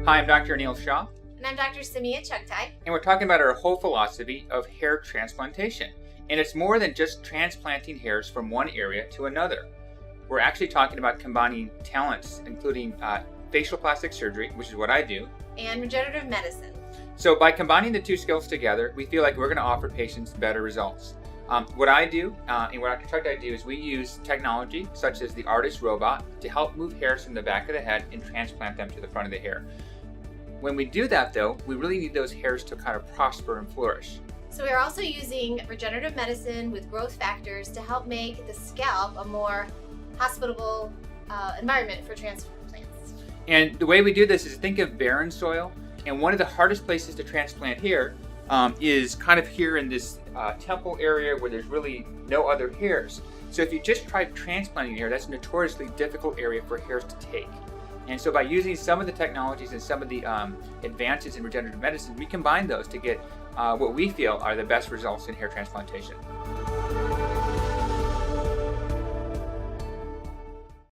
Hi, I'm Dr. Anil Shah, And I'm Dr. Samia Chugtai. and we're talking about our whole philosophy of hair transplantation. And it's more than just transplanting hairs from one area to another. We're actually talking about combining talents, including facial plastic surgery, which is what I do, And regenerative medicine. So by combining the two skills together, we feel like we're going to offer patients better results. What I do and what Dr. Chugtai do is we use technology such as the Artist robot to help move hairs from the back of the head and transplant them to the front of the hair. When we do that though, we really need those hairs to kind of prosper and flourish. So we are also using regenerative medicine with growth factors to help make the scalp a more hospitable environment for transplants. And the way we do this is think of barren soil, and one of the hardest places to transplant hair is kind of here in this temple area where there's really no other hairs. So if you just try transplanting hair, that's a notoriously difficult area for hairs to take. And so by using some of the technologies and some of the advances in regenerative medicine, we combine those to get what we feel are the best results in hair transplantation.